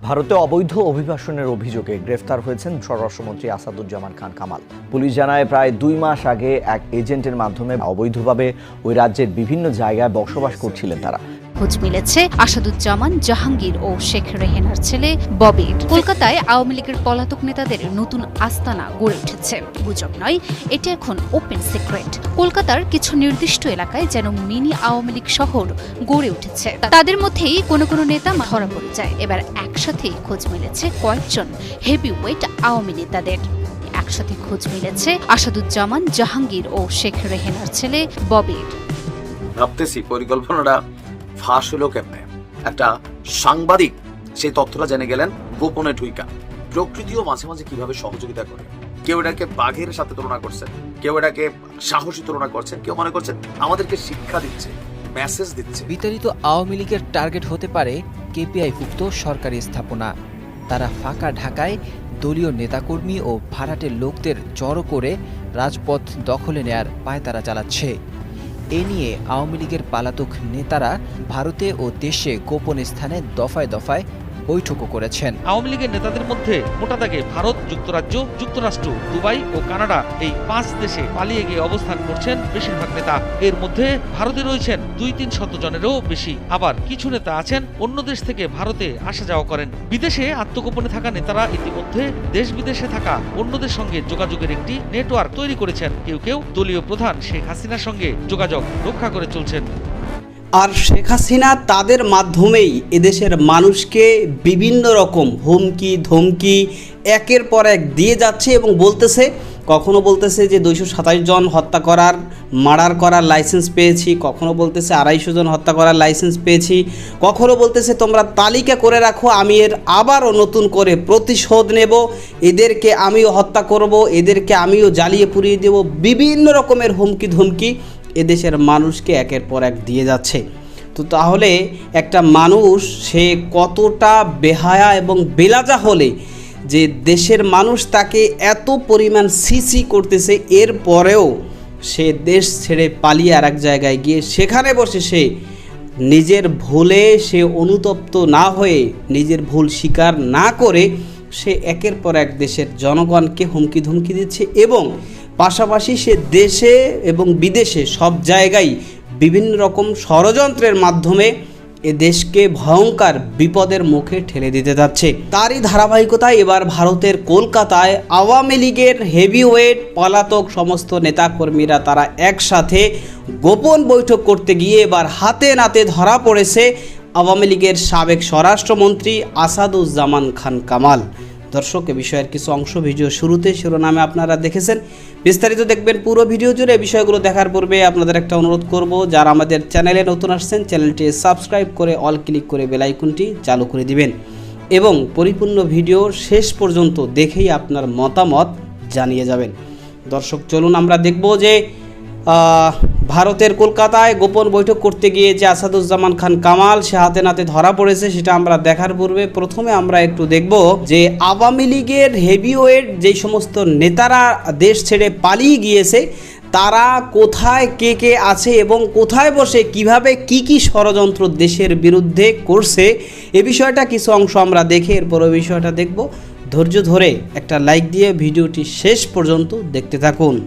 ভারতে অবৈধ অভিবাসনের অভিযোগে গ্রেফতার হয়েছেন স্বরাষ্ট্রমন্ত্রী আসাদুজ্জামান খান কামাল। পুলিশ জানায় প্রায় 2 মাস আগে এক এজেন্টের মাধ্যমে অবৈধভাবে ওই রাজ্যের বিভিন্ন জায়গায় বসবাস করছিলেন তারা। খোঁজ মিলেছে আসাদুজ্জামান, জাহাঙ্গীর ও শেখ রেহেনার ছেলে ববির। কলকাতায় আওয়ামী লীগের পলাতক নেতাদের নতুন আস্তানা গড়ে উঠেছে। গুজব নয়, এটি এখন ওপেন সিক্রেট। কলকাতার কিছু নির্দিষ্ট এলাকায় যেন মিনি আওয়ামী লীগ শহর গড়ে উঠেছে। তাদের মধ্যেই কোনো কোনো নেতা ধরা পড়ে যায়। এবার একসাথেই খোঁজ মিলেছে কয়েকজন হেভিওয়েট আওয়ামী নেতাদের। একসাথে খোঁজ মিলেছে আসাদুজ্জামান, জাহাঙ্গীর ও শেখ রেহেনার ছেলে ববির। ভাবতেছি পরিকল্পনাটা ফাঁস হলো কেমনে। একটা সাংবাদিক সেই তথ্যটা জেনে গেলেন গোপনে ঢুইকা। প্রকৃতিও মাঝে মাঝে কিভাবে সহযোগিতা করে। কেউ এটাকে বাঘের সাথে তুলনা করছেন, কেউ এটাকে সাহসী তুলনা করছেন, কেউ মনে করছেন আমাদেরকে শিক্ষা দিচ্ছে, মেসেজ দিচ্ছে। বিতাড়িত আওয়ামী লীগের টার্গেট হতে পারে কেপিআই-ভুক্ত সরকারি স্থাপনা। তারা ফাঁকা ঢাকায় দলীয় নেতাকর্মী ও ভাড়াটের লোকদের জড়ো করে রাজপথ দখলে নেয়ার পায়তারা চালাচ্ছে। এ নিয়ে আওয়ামী লীগের পলাতক নেতারা ভারতে ও দেশে গোপন স্থানে দফায় দফায় বৈঠকও করেছেন। আওয়ামী লীগের নেতাদের মধ্যে মোটা দাগে ভারত, যুক্তরাজ্য, যুক্তরাষ্ট্র, দুবাই ও কানাডা এই 5 দেশে পালিয়ে গিয়ে অবস্থান করছেন বেশিরভাগ নেতা। এর মধ্যে ভারতে রয়েছেন 200-300 জনেরও বেশি। আবার কিছু নেতা আছেন অন্য দেশ থেকে ভারতে আসা যাওয়া করেন। বিদেশে আত্মগোপনে থাকা নেতারা ইতিমধ্যে দেশ বিদেশে থাকা অন্যদের সঙ্গে যোগাযোগের একটি নেটওয়ার্ক তৈরি করেছেন। কেউ কেউ দলীয় প্রধান শেখ হাসিনার সঙ্গে যোগাযোগ রক্ষা করে চলছেন। আর শেখ হাসিনা তাদের মাধ্যমেই এদেশের মানুষকে বিভিন্ন রকম হুমকি ধমকি একের পর এক দিয়ে যাচ্ছে এবং বলতেছে, কখনো বলতেছে যে 227 জন হত্যা করার মার্ডার করার লাইসেন্স পেয়েছি, কখনো বলতেছে 250 জন হত্যা করার লাইসেন্স পেয়েছি, কখনো বলতেছে তোমরা তালিকা করে রাখো, আমি এর আবারও নতুন করে প্রতিশোধ নেব, এদেরকে আমিও হত্যা করব, এদেরকে আমিও জ্বালিয়ে পুড়িয়ে দেব। বিভিন্ন রকমের হুমকি ধমকি এদেশের মানুষকে একের পর এক দিয়ে যাচ্ছে। তো তাহলে একটা মানুষ সে কতটা বেহায়া এবং বেলাজা হলে যে দেশের মানুষ তাকে এত পরিমাণ সিসি করতেছে, এর পরেও সে দেশ ছেড়ে পালিয়ে আর এক জায়গায় গিয়ে সেখানে বসে সে নিজের ভুলে সে অনুতপ্ত না হয়ে, নিজের ভুল স্বীকার না করে সে একের পর এক দেশের জনগণকে হুমকি ধমকি দিচ্ছে এবং পাশাপাশি সে দেশে এবং বিদেশে সব জায়গায় বিভিন্ন রকম ষড়যন্ত্রের মাধ্যমে এ দেশকে ভয়ঙ্কর বিপদের মুখে ঠেলে দিতে যাচ্ছে। তারই ধারাবাহিকতায় এবার ভারতের কলকাতায় আওয়ামী লীগের হেভিওয়েট পলাতক সমস্ত নেতাকর্মীরা তারা একসাথে গোপন বৈঠক করতে গিয়ে এবার হাতে নাতে ধরা পড়েছে আওয়ামী লীগের সাবেক স্বরাষ্ট্রমন্ত্রী আসাদুজ্জামান খান কামাল। দর্শক, এ বিষয়ের কিছু অংশ ভিডিও শুরুতে শিরোনামে আপনারা দেখেছেন, বিস্তারিত দেখবেন পুরো ভিডিও জুড়ে। বিষয়গুলো দেখার পূর্বে আপনাদের একটা অনুরোধ করব, যারা আমাদের চ্যানেলে নতুন আসছেন চ্যানেলটি সাবস্ক্রাইব করে অল ক্লিক করে বেল আইকনটি চালু করে দিবেন এবং পরিপূর্ণ ভিডিও শেষ পর্যন্ত দেখেই আপনার মতামত জানিয়ে যাবেন। দর্শক, চলুন আমরা দেখব যে ভারতের কলকাতায় গোপন বৈঠক করতে গিয়ে যে আসাদুজ্জামান খান কামাল সে হাতে নাতে ধরা পড়েছে সেটা আমরা দেখার পূর্বে প্রথমে আমরা একটু দেখব যে আওয়ামী লীগের হেভিওয়েট যে সমস্ত নেতারা দেশ ছেড়ে পালিয়ে গিয়েছে তারা কোথায় কে কে আছে এবং কোথায় বসে কিভাবে কি ষড়যন্ত্র দেশের বিরুদ্ধে করছে এ বিষয়টা কিছু অংশ আমরা দেখে এরপর ওই বিষয়টা দেখব। ধৈর্য ধরে একটা লাইক দিয়ে ভিডিওটি শেষ পর্যন্ত দেখতে থাকুন।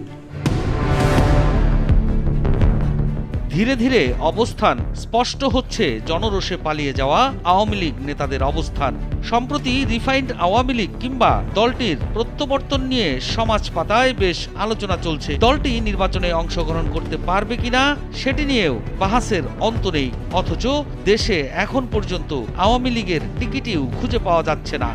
ধীরে ধীরে অবস্থান স্পষ্ট হচ্ছে জনরোষে পালিয়ে যাওয়া আওয়ামী লীগ নেতাদের অবস্থান। সম্প্রতি রিফাইন্ড আওয়ামী লীগ কিংবা দলটির প্রত্যাবর্তন নিয়ে সমাজ পাতায় বেশ আলোচনা চলছে। দলটি নির্বাচনে অংশগ্রহণ করতে পারবে কিনা সেটি নিয়েও বাহাসের অন্ত নেই। অথচ দেশে এখন পর্যন্ত আওয়ামী লীগের টিকিটিও খুঁজে পাওয়া যাচ্ছে না।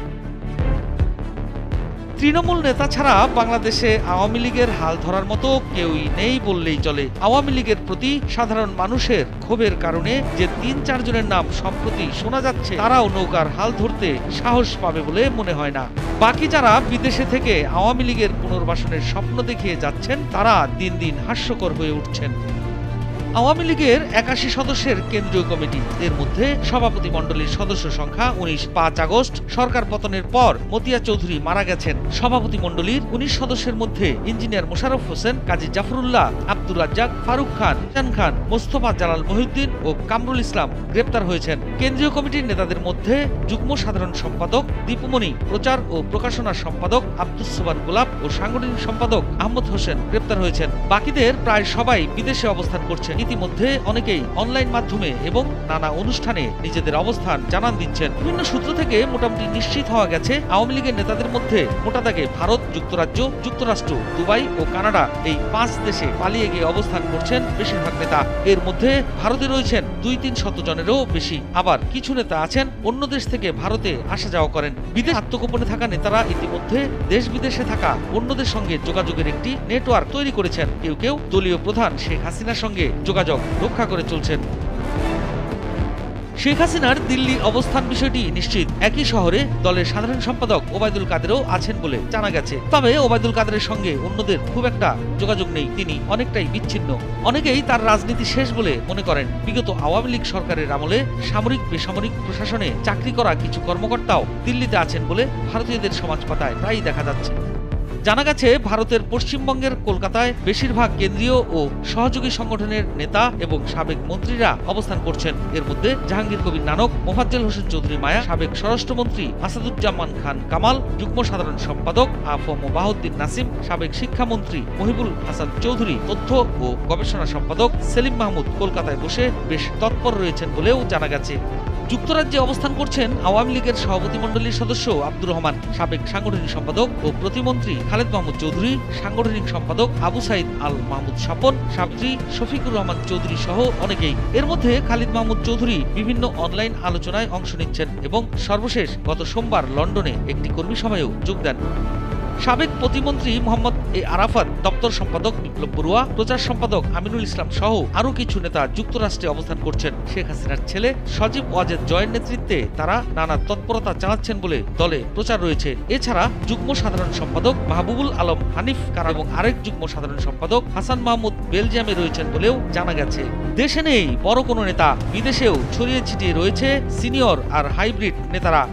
তৃণমূল নেতা ছাড়া বাংলাদেশে আওয়ামী লীগের হাল ধরার মতো কেউই নেই বললেই চলে। আওয়ামী লীগের প্রতি সাধারণ মানুষের ক্ষোভের কারণে যে 3-4 জনের নাম সম্প্রতি শোনা যাচ্ছে, তারাও নৌকার হাল ধরতে সাহস পাবে বলে মনে হয় না। বাকি যারা বিদেশে থেকে আওয়ামী লীগের পুনর্বাসনের স্বপ্ন দেখিয়ে যাচ্ছেন, তারা দিন দিন হাস্যকর হয়ে উঠছেন। আওয়ামী লীগের 81 সদস্যের কেন্দ্রীয় কমিটি, এর মধ্যে সভাপতি মণ্ডলীর সদস্য সংখ্যা 19। 5 আগস্ট সরকার পতনের পর মতিয়া চৌধুরী মারা গেছেন। সভাপতি মণ্ডলীর 19 সদস্যের মধ্যে ইঞ্জিনিয়ার মোশাররফ হোসেন, কাজী জাফরুল্লাহ, আব্দুর রাজ্জাক, ফারুক খান, ঈশান খান, মোস্তফা জালাল মহিউদ্দিন ও কামরুল ইসলাম গ্রেপ্তার হয়েছেন। কেন্দ্রীয় কমিটির নেতাদের মধ্যে যুগ্ম সাধারণ সম্পাদক দীপুমণি, প্রচার ও প্রকাশনা সম্পাদক আব্দুস সোবান গোলাপ ও সাংগঠনিক সম্পাদক আহমদ হোসেন গ্রেপ্তার হয়েছেন। বাকিদের প্রায় সবাই বিদেশে অবস্থান করছেন। ইতিমধ্যে অনেকেই অনলাইন মাধ্যমে এবং নানা অনুষ্ঠানে নিজেদের অবস্থান জানান দিচ্ছেন। বিভিন্ন সূত্র থেকে মোটামুটি নিশ্চিত হওয়া গেছে, আওয়ামী লীগের নেতাদের মধ্যে মোটা দাগে ভারত, যুক্তরাজ্য, যুক্তরাষ্ট্র, দুবাই ও কানাডা এই 5 দেশে পালিয়ে গিয়ে অবস্থান করছেন বেশিরভাগ নেতা। এর মধ্যে ভারতে রয়েছেন 2-3 জনেরও বেশি। আবার কিছু নেতা আছেন অন্য দেশ থেকে ভারতে আসা যাওয়া করেন। বিদেশ আত্মগোপনে থাকা নেতারা ইতিমধ্যে দেশ বিদেশে থাকা অন্যদের সঙ্গে যোগাযোগের একটি নেটওয়ার্ক তৈরি করেছেন। কেউ কেউ দলীয় প্রধান শেখ হাসিনার সঙ্গে যোগাযোগ রক্ষা করে চলছেন। শেখ হাসিনার দিল্লি অবস্থান বিষয়টি নিশ্চিত। একই শহরে দলের সাধারণ সম্পাদক ওবায়দুল কাদেরও আছেন বলে জানা গেছে। তবে ওবায়দুল কাদেরের সঙ্গে অন্যদের খুব একটা যোগাযোগ নেই, তিনি অনেকটাই বিচ্ছিন্ন। অনেকেই তার রাজনীতি শেষ বলে মনে করেন। বিগত আওয়ামী লীগ সরকারের আমলে সামরিক বেসামরিক প্রশাসনে চাকরি করা কিছু কর্মকর্তাও দিল্লিতে আছেন বলে ভারতীয়দের সমাজ পাতায় প্রায়ই দেখা যাচ্ছে। জানা গেছে, ভারতের পশ্চিমবঙ্গের কলকাতায় বেশিরভাগ কেন্দ্রীয় ও সহযোগী সংগঠনের নেতা এবং সাবেক মন্ত্রীরা অবস্থান করছেন। এর মধ্যে জাহাঙ্গীর কবির নানক, মোফাজ্জল হোসেন চৌধুরী মায়া, সাবেক স্বরাষ্ট্রমন্ত্রী আসাদুজ্জামান খান কামাল, যুগ্ম সাধারণ সম্পাদক আফম বাহাউদ্দিন নাসিম, সাবেক শিক্ষামন্ত্রী মহিবুল হাসান চৌধুরী, তথ্য ও গবেষণা সম্পাদক সেলিম মাহমুদ কলকাতায় বসে বেশ তৎপর রয়েছেন বলেও জানা গেছে। যুক্তরাজ্যে অবস্থান করছেন আওয়ামী লীগের সভাপতিমণ্ডলীর সদস্য আব্দুর রহমান, সাবেক সাংগঠনিক সম্পাদক ও প্রতিমন্ত্রী খালেদ মাহমুদ চৌধুরী, সাংগঠনিক সম্পাদক আবু সাইদ আল মাহমুদ স্বপন, সাবিত্রী শফিকুর রহমান চৌধুরী সহ অনেকেই। এর মধ্যে খালিদ মাহমুদ চৌধুরী বিভিন্ন অনলাইন আলোচনায় অংশ নিচ্ছেন এবং সর্বশেষ গত সোমবার লন্ডনে একটি কর্মী সভায়ও যোগ দেন। সাবেক প্রতিমন্ত্রী মোহাম্মদ এ আরাফাত, দপ্তর সম্পাদক বিপ্লব বড়ুয়া, প্রচার সম্পাদক আমিনুল ইসলাম সহ আরও কিছু নেতা যুক্তরাষ্ট্রে অবস্থান করছেন। শেখ হাসিনার ছেলে সজীব ওয়াজেদ জয়ের নেতৃত্বে তারা নানা তৎপরতা চালাচ্ছেন বলে দলে প্রচার রয়েছে। এছাড়া যুগ্ম সাধারণ সম্পাদক মাহবুবুল আলম হানিফ কারা এবং আরেক যুগ্ম সাধারণ সম্পাদক হাসান মাহমুদ বেলজিয়ামে রয়েছেন বলেও জানা গেছে। দেশে নেই বড় কোনো নেতা, বিদেশেও ছড়িয়ে ছিটিয়ে রয়েছে সিনিয়র আর হাইব্রিড নেতারা।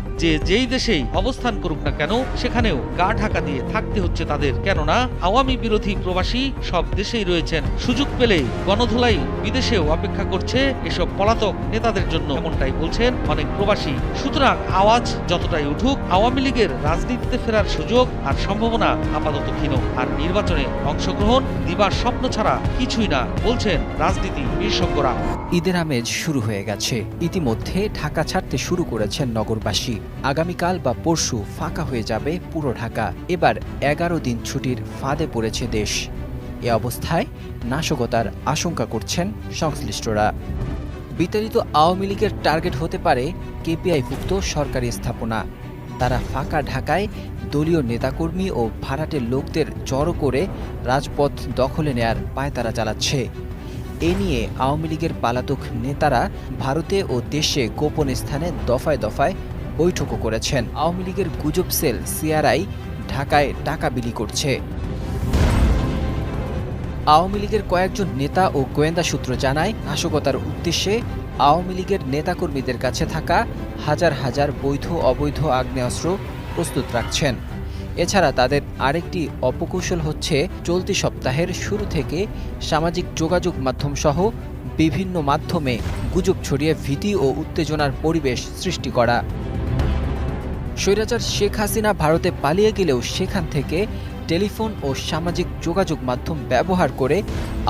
যেই দেশেই অবস্থান করুক না কেন, সেখানেও গা ঢাকা দিয়ে থাকতে হচ্ছে তাদের। কেননা আওয়ামী বিরোধী প্রবাসী সব দেশেই রয়েছেন। সুযোগ পেলে গণধোলাই বিদেশেও অপেক্ষা করছে এসব পলাতক নেতাদের জন্য, এমনটাই বলছেন অনেক প্রবাসী। সুতরাং আওয়াজ যতটাই উঠুক, আওয়ামী লীগের রাজনীতিতে ফেরার সুযোগ আর সম্ভাবনা আপাতত ক্ষীণ। আর নির্বাচনে অংশগ্রহণ দিবার স্বপ্ন ছাড়া কিছুই না, বলছেন রাজনীতি বিশেষজ্ঞরা। ঈদের আমেজ শুরু হয়ে গেছে। ইতিমধ্যে ঢাকা ছাড়তে শুরু করেছেন নগরবাসী। আগামীকাল বা পরশু ফাঁকা হয়ে যাবে পুরো ঢাকা। এবার 11 দিন ছুটির ফাঁদে পড়েছে দেশ। এ অবস্থায় নাশকতার আশঙ্কা করছেন সংশ্লিষ্টরা। বিতাড়িত আওয়ামী লীগের টার্গেট হতে পারে কেপিআইভুক্ত সরকারি স্থাপনা। তারা ফাঁকা ঢাকায় দলীয় নেতাকর্মী ও ভাড়াটের লোকদের জড়ো করে রাজপথ দখলে নেয়ার পায়তারা চালাচ্ছে। এ নিয়ে আওয়ামী লীগের পলাতক নেতারা ভারতে ও দেশে গোপন স্থানে দফায় দফায় বৈঠকও করেছেন। আওয়ামী লীগের গুজব সেল সিআরআই ঢাকায় টাকা বিলি করছে। আওয়ামী লীগের কয়েকজন নেতা ও গোয়েন্দা সূত্র জানায়, নাশকতার উদ্দেশ্যে আওয়ামী লীগের নেতাকর্মীদের কাছে থাকা হাজার হাজার বৈধ অবৈধ আগ্নেয়াস্ত্র প্রস্তুত রাখছেন। এছাড়া তাদের আরেকটি অপকৌশল হচ্ছে চলতি সপ্তাহের শুরু থেকে সামাজিক যোগাযোগ মাধ্যম সহ বিভিন্ন মাধ্যমে গুজব ছড়িয়ে ভীতি ও উত্তেজনার পরিবেশ সৃষ্টি করা। স্বৈরাচার শেখ হাসিনা ভারতে পালিয়ে গেলেও সেখান থেকে টেলিফোন ও সামাজিক যোগাযোগ মাধ্যম ব্যবহার করে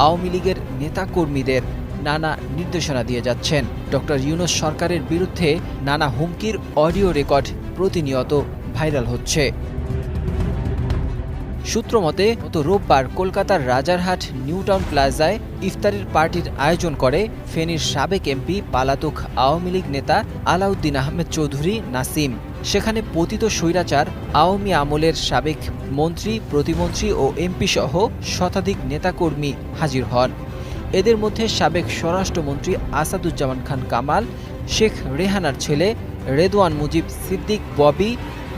আওয়ামী লীগের নেতাকর্মীদের নানা নির্দেশনা দিয়ে যাচ্ছেন। ডক্টর ইউনূস সরকারের বিরুদ্ধে নানা হুমকির অডিও রেকর্ড প্রতিনিয়ত ভাইরাল হচ্ছে। সূত্রমতে গত রোববার কলকাতার রাজারহাট নিউটাউন প্লাজায় ইফতারের পার্টির আয়োজন করে ফেনীর সাবেক এমপি পলাতক আওয়ামী লীগ নেতা আলাউদ্দিন আহমেদ চৌধুরী নাসিম। সেখানে পতিত স্বৈরাচার আওয়ামী আমলের সাবেক মন্ত্রী, প্রতিমন্ত্রী ও এমপি সহ শতাধিক নেতাকর্মী হাজির হন। এদের মধ্যে সাবেক স্বরাষ্ট্রমন্ত্রী আসাদুজ্জামান খান কামাল, শেখ রেহানার ছেলে রেদওয়ান মুজিব সিদ্দিক ববি,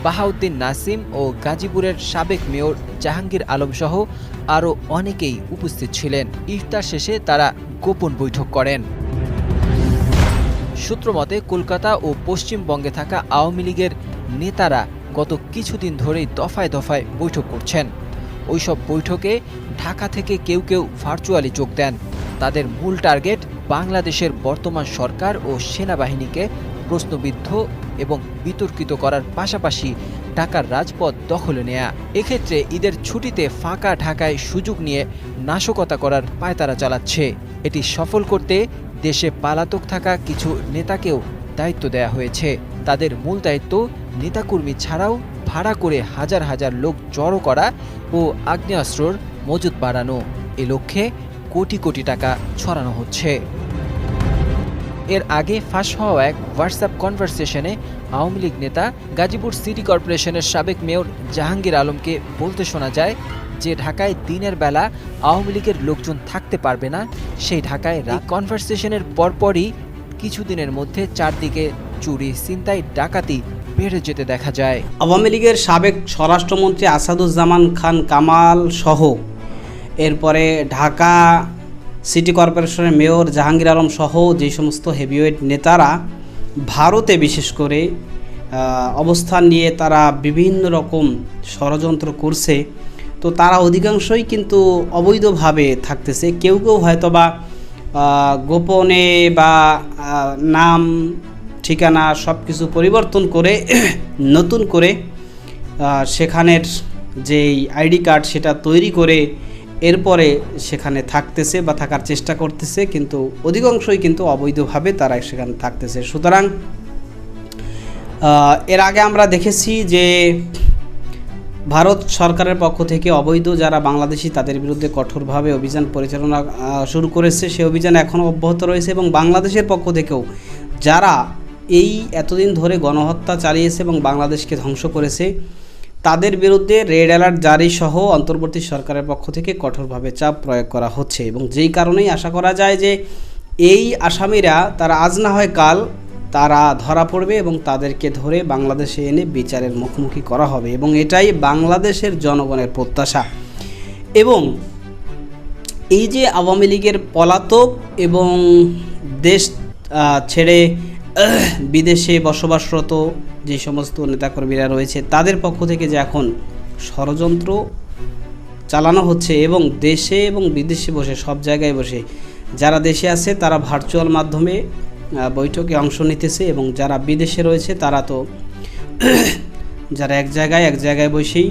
বাহাউদ্দিন নাসিম ও গাজীপুরের সাবেক মেয়র জাহাঙ্গীর আলম সহ আরও অনেকেই উপস্থিত ছিলেন। ইফতার শেষে তারা গোপন বৈঠক করেন। সূত্রমতে কলকাতা ও পশ্চিমবঙ্গে থাকা আওয়ামী লীগের নেতারা গত কিছুদিন ধরেই দফায় দফায় বৈঠক করছেন। ওইসব বৈঠকে ঢাকা থেকে কেউ কেউ ভার্চুয়ালি যোগ দেন। তাদের মূল টার্গেট বাংলাদেশের বর্তমান সরকার ও সেনাবাহিনীকে প্রশ্নবিদ্ধ এবং বিতর্কিত করার পাশাপাশি ঢাকার রাজপথ দখলে নেয়া। এক্ষেত্রে ঈদের ছুটিতে ফাঁকা ঢাকায় সুযোগ নিয়ে নাশকতা করার পায়তারা চালাচ্ছে। এটি সফল করতে দেশে পালাতক থাকা কিছু নেতাকেও দায়িত্ব দেয়া হয়েছে। তাদের মূল দায়িত্ব নেতাকর্মী ছাড়াও ভাড়া করে হাজার হাজার লোক জড়ো করা ও আগ্নেয়াস্ত্রর মজুত বাড়ানো। এ লক্ষ্যে কোটি কোটি টাকা ছড়ানো হচ্ছে। এর আগে ফাঁস হওয়া এক হোয়াটসঅ্যাপ কনভারসেশনে আওয়ামী লীগ নেতা গাজীপুর সিটি কর্পোরেশনের সাবেক মেয়র জাহাঙ্গীর আলমকে বলতে শোনা যায় যে ঢাকায় দিনের বেলা আওয়ামী লীগের লোকজন থাকতে পারবে না, সেই ঢাকায় কনভারসেশনের পরপরই কিছুদিনের মধ্যে চারদিকে চুরি, ছিনতাই, ডাকাতি বেড়ে যেতে দেখা যায়। আওয়ামী লীগের সাবেক স্বরাষ্ট্রমন্ত্রী আসাদুজ্জামান খান কামাল সহ এরপরে ঢাকা সিটি কর্পোরেশনের মেয়র জাহাঙ্গীর আলম সহ যে সমস্ত হেভিওয়েট নেতারা ভারতে বিশেষ করে অবস্থান নিয়ে তারা বিভিন্ন রকম ষড়যন্ত্র করছে, তো তারা অধিকাংশই কিন্তু অবৈধভাবে থাকতেছে। কেউ কেউ হয়তোবা গোপনে বা নাম ঠিকানা সব কিছু পরিবর্তন করে নতুন করে সেখানের যেই আইডি কার্ড সেটা তৈরি করে এরপরে সেখানে থাকতেছে বা থাকার চেষ্টা করতেছে, কিন্তু অধিকাংশই কিন্তু অবৈধভাবে তারা সেখানে থাকতেছে। সুতরাং এর আগে আমরা দেখেছি যে ভারত সরকারের পক্ষ থেকে অবৈধ যারা বাংলাদেশি তাদের বিরুদ্ধে কঠোরভাবে অভিযান পরিচালনা শুরু করেছে। সেই অভিযান এখনও অব্যাহত রয়েছে এবং বাংলাদেশের পক্ষ থেকেও যারা এই এতদিন ধরে গণহত্যা চালিয়েছে এবং বাংলাদেশকে ধ্বংস করেছে তাদের বিরুদ্ধে রেড অ্যালার্ট জারি সহ অন্তর্বর্তী সরকারের পক্ষ থেকে কঠোরভাবে চাপ প্রয়োগ করা হচ্ছে এবং যেই কারণেই আশা করা যায় যে এই আসামিরা তারা আজ না হয় কাল তারা ধরা পড়বে এবং তাদেরকে ধরে বাংলাদেশে এনে বিচারের মুখোমুখি করা হবে এবং এটাই বাংলাদেশের জনগণের প্রত্যাশা। এবং এই যে আওয়ামী লীগের পলাতক এবং দেশ ছেড়ে বিদেশে বসবাসরত যে সমস্ত নেতাকর্মীরা রয়েছে তাদের পক্ষ থেকে যে এখন ষড়যন্ত্র চালানো হচ্ছে এবং দেশে এবং বিদেশে বসে সব জায়গায় বসে যারা দেশে আছে তারা ভার্চুয়াল মাধ্যমে বৈঠকে অংশ নিতেছে এবং যারা বিদেশে রয়েছে তারা তো যারা এক জায়গায় বসেই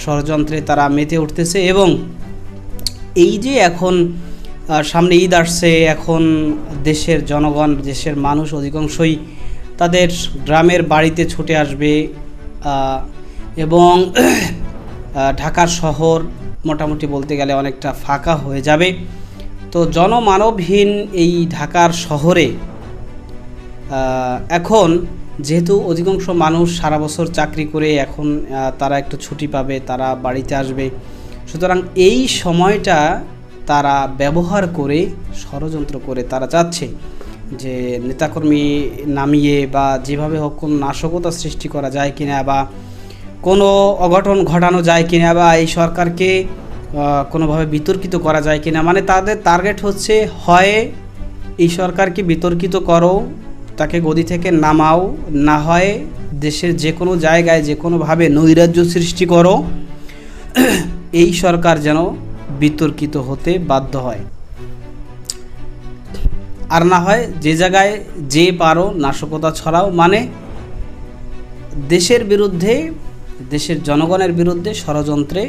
ষড়যন্ত্রে তারা মেতে উঠতেছে। এবং এই যে এখন সামনে ঈদ আসছে, এখন দেশের জনগণ দেশের মানুষ অধিকাংশই তাদের গ্রামের বাড়িতে ছুটে আসবে এবং ঢাকার শহর মোটামুটি বলতে গেলে অনেকটা ফাঁকা হয়ে যাবে। তো জনমানবহীন এই ঢাকার শহরে এখন যেহেতু অধিকাংশ মানুষ সারা বছর চাকরি করে এখন তারা একটু ছুটি পাবে, তারা বাড়িতে আসবে, সুতরাং এই সময়টা তারা ব্যবহার করে ষড়যন্ত্র করে তারা চাচ্ছে যে নেতাকর্মী নামিয়ে বা যেভাবে হোক কোনো নাশকতা সৃষ্টি করা যায় কিনা বা কোনো অঘটন ঘটানো যায় কিনা বা এই সরকারকে কোনোভাবে বিতর্কিত করা যায় কিনা। মানে তাদের টার্গেট হচ্ছে হয় এই সরকারকে বিতর্কিত করো, তাকে গদি থেকে নামাও, না হয় দেশের যে কোনো জায়গায় যে কোনোভাবে নৈরাজ্য সৃষ্টি করো, এই সরকার যেন বিতর্কিত হতে বাধ্য হয়, আর না হয় যে জায়গায় যে পারো নাশকতা ছড়াও, মানে দেশের বিরুদ্ধে দেশের জনগণের বিরুদ্ধে ষড়যন্ত্রে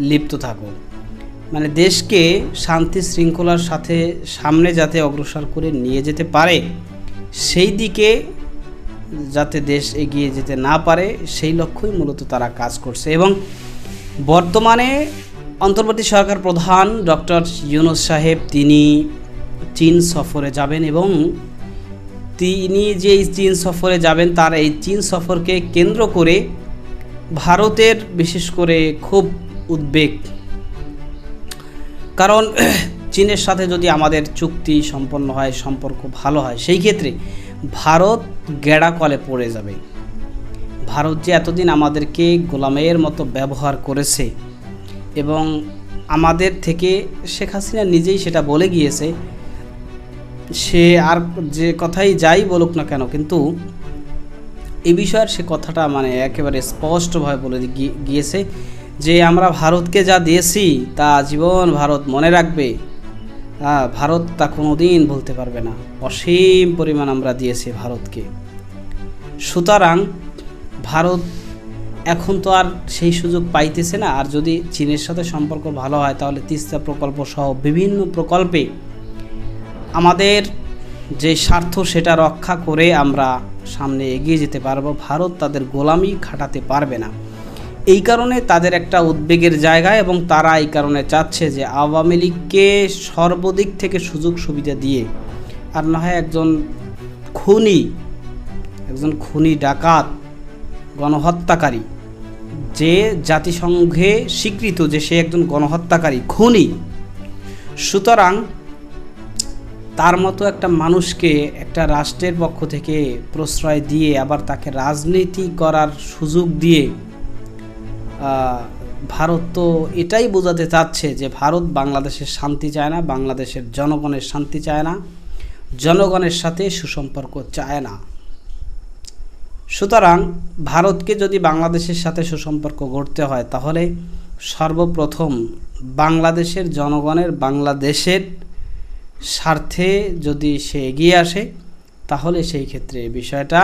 লিপ্ত থাকো, মানে দেশকে শান্তি শৃঙ্খলার সাথে সামনে যাতে অগ্রসর করে নিয়ে যেতে পারে, সেই দিকে যাতে দেশ এগিয়ে যেতে না পারে সেই লক্ষ্যই মূলত তারা কাজ করছে। এবং বর্তমানে অন্তর্বর্তী সরকার প্রধান ডক্টর ইউনূস সাহেব তিনি চীন সফরে যাবেন এবং তিনি যে চীন সফরে যাবেন তার এই চীন সফরকে কেন্দ্র করে ভারতের বিশেষ করে খুব উদ্বেগ, কারণ চীনের সাথে যদি আমাদের চুক্তি সম্পন্ন হয়, সম্পর্ক ভালো হয়, সেই ক্ষেত্রে ভারত গেঁড়া কলে পড়ে যাবে ভারত যে এতদিন আমাদেরকে গোলামের মতো ব্যবহার করেছে এবং আমাদের থেকে শেখ হাসিনা নিজেই সেটা বলে গিয়েছে, সে আর যে কথাই যাই বলুক না কেন, কিন্তু এই বিষয়ের সে কথাটা মানে একেবারে স্পষ্টভাবে বলে গিয়েছে যে আমরা ভারতকে যা দিয়েছি তা জীবন ভারত মনে রাখবে, ভারত তা কোনো দিন ভুলতে পারবে না। অসীম পরিমাণ আমরা দিয়েছি ভারতকে। সুতরাং ভারত এখন তো আর সেই সুযোগ পাইতেছে না। আর যদি চীনের সাথে সম্পর্ক ভালো হয় তাহলে তিস্তা প্রকল্প সহ বিভিন্ন প্রকল্পে আমাদের যে স্বার্থ সেটা রক্ষা করে আমরা সামনে এগিয়ে যেতে পারবো। ভারত তাদের গোলামি খাটাতে পারবে না। এই কারণে তাদের একটা উদ্বেগের জায়গা এবং তারা এই কারণে চাচ্ছে যে আওয়ামী লীগকে সর্বদিক থেকে সুযোগ সুবিধা দিয়ে, আর না হয় একজন খুনি ডাকাত গণহত্যাকারী, যে জাতিসংঘে স্বীকৃত যে সে একজন গণহত্যাকারী খুনি, সুতরাং তার মতো একটা মানুষকে একটা রাষ্ট্রের পক্ষ থেকে প্রশ্রয় দিয়ে আবার তাকে রাজনীতি করার সুযোগ দিয়ে ভারত তো এটাই বোঝাতে চাচ্ছে যে ভারত বাংলাদেশের শান্তি চায় না, বাংলাদেশের জনগণের শান্তি চায় না, জনগণের সাথে সুসম্পর্ক চায় না। সুতরাং ভারতকে যদি বাংলাদেশের সাথে সুসম্পর্ক গড়তে হয় তাহলে সর্বপ্রথম বাংলাদেশের জনগণের, বাংলাদেশের স্বার্থে যদি সে এগিয়ে আসে তাহলে সেই ক্ষেত্রে বিষয়টা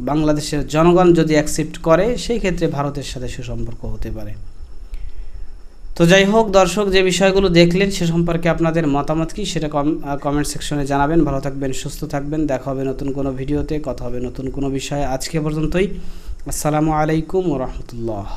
বাংলাদেশের জনগণ যদি অ্যাকসেপ্ট করে সেই ক্ষেত্রে ভারতের সাথে সুসম্পর্ক হতে পারে। তো যাই হোক দর্শক, যে বিষয়গুলো দেখলেন সে সম্পর্কে আপনাদের মতামত কি সেটা কমেন্ট সেকশনে জানাবেন। ভালো থাকবেন, সুস্থ থাকবেন, দেখা হবে নতুন কোনো ভিডিওতে, কথা হবে নতুন কোনো বিষয়ে। আজকে পর্যন্তই। আসসালামু আলাইকুম ওয়া রাহমাতুল্লাহ।